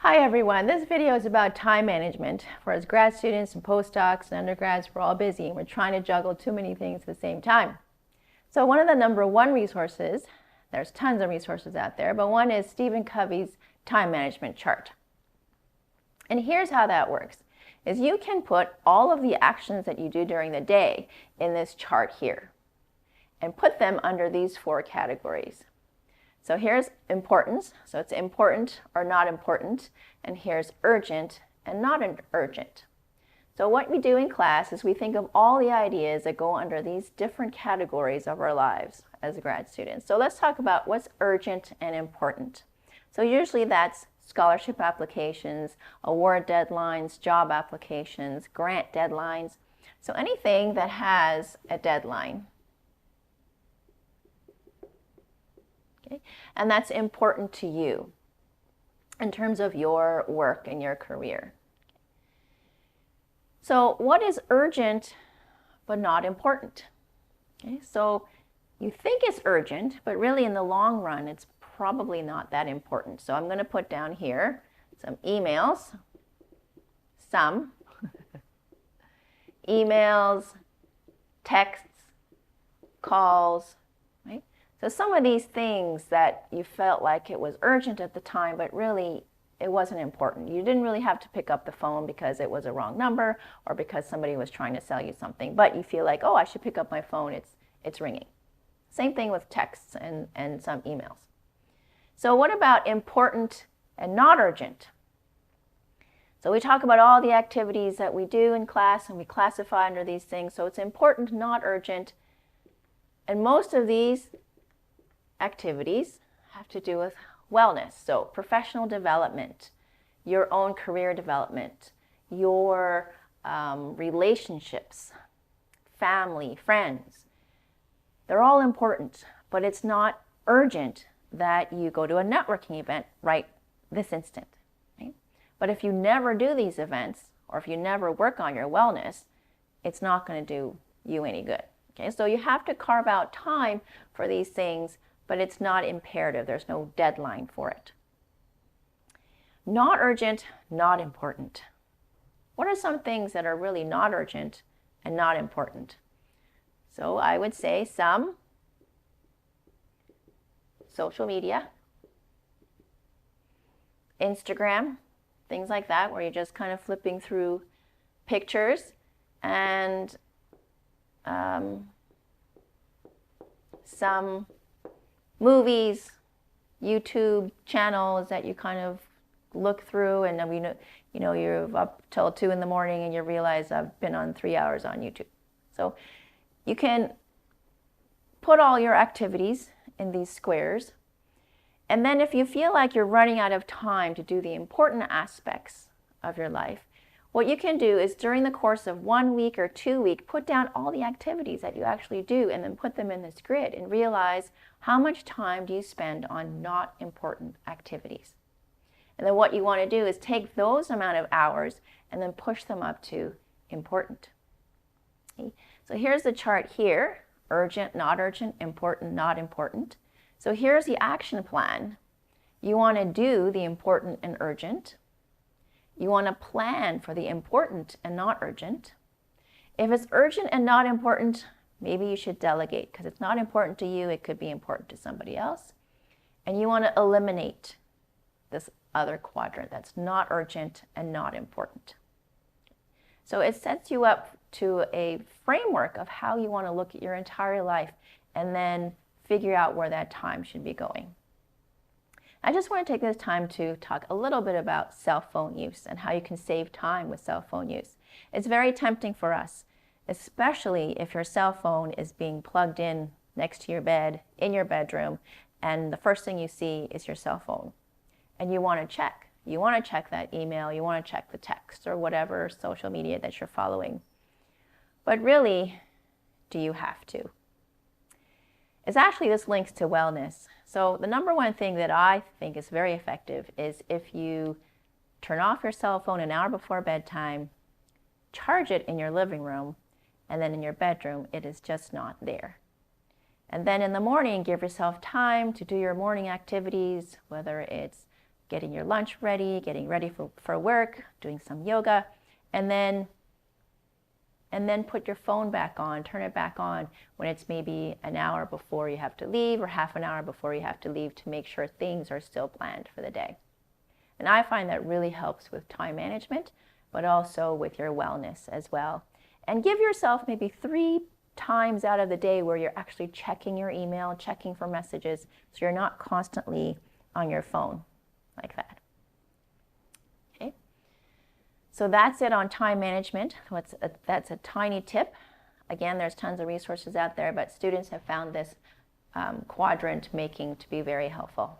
Hi everyone, this video is about time management. For us grad students and postdocs and undergrads, we're all busy and we're trying to juggle too many things at the same time. So one of the number one resources, there's tons of resources out there, but one is Stephen Covey's time management chart. And here's how that works, is you can put all of the actions that you do during the day in this chart here and put them under these four categories. So here's importance, so it's important or not important, and here's urgent and not urgent. So what we do in class is we think of all the ideas that go under these different categories of our lives as grad students. So let's talk about what's urgent and important. So usually that's scholarship applications, award deadlines, job applications, grant deadlines. So anything that has a deadline. Okay? And that's important to you in terms of your work and your career. So what is urgent but not important? Okay? So you think it's urgent, but really in the long run, it's probably not that important. So I'm going to put down here some emails, emails, texts, calls, right? So some of these things that you felt like it was urgent at the time, but really it wasn't important. You didn't really have to pick up the phone because it was a wrong number or because somebody was trying to sell you something, but you feel like, oh, I should pick up my phone, it's ringing. Same thing with texts and some emails. So what about important and not urgent? So we talk about all the activities that we do in class and we classify under these things. So it's important, not urgent. And most of these activities have to do with wellness. So professional development, your own career development, your relationships, family, friends. They're all important, but it's not urgent that you go to a networking event right this instant. Right? But if you never do these events, or if you never work on your wellness, it's not going to do you any good. Okay? So you have to carve out time for these things, but it's not imperative. There's no deadline for it. Not urgent, not important. What are some things that are really not urgent and not important? So I would say some social media, Instagram, things like that, where you're just kind of flipping through pictures, and some movies, YouTube channels that you kind of look through, and then you're up till 2 in the morning and you realize I've been on 3 hours on YouTube. So you can put all your activities in these squares, and then if you feel like you're running out of time to do the important aspects of your life, what you can do is during the course of 1 week or 2 weeks, put down all the activities that you actually do and then put them in this grid and realize how much time do you spend on not important activities. And then what you want to do is take those amount of hours and then push them up to important. Okay? So here's the chart here, urgent, not urgent, important, not important. So here's the action plan. You want to do the important and urgent. You want to plan for the important and not urgent. If it's urgent and not important, maybe you should delegate because it's not important to you. It could be important to somebody else. And you want to eliminate this other quadrant that's not urgent and not important. So it sets you up to a framework of how you want to look at your entire life and then figure out where that time should be going. I just want to take this time to talk a little bit about cell phone use and how you can save time with cell phone use. It's very tempting for us, especially if your cell phone is being plugged in next to your bed, in your bedroom, and the first thing you see is your cell phone. And you want to check. You want to check that email, you want to check the text or whatever social media that you're following. But really, do you have to? It's actually, this links to wellness. So the number one thing that I think is very effective is if you turn off your cell phone an hour before bedtime, charge it in your living room, and then in your bedroom, it is just not there. And then in the morning, give yourself time to do your morning activities, whether it's getting your lunch ready, getting ready for work, doing some yoga, and then put your phone back on, turn it back on when it's maybe an hour before you have to leave or half an hour before you have to leave to make sure things are still planned for the day. And I find that really helps with time management, but also with your wellness as well. And give yourself maybe 3 times out of the day where you're actually checking your email, checking for messages, so you're not constantly on your phone like that. Okay, so that's it on time management. That's a tiny tip. Again, there's tons of resources out there, but students have found this quadrant making to be very helpful.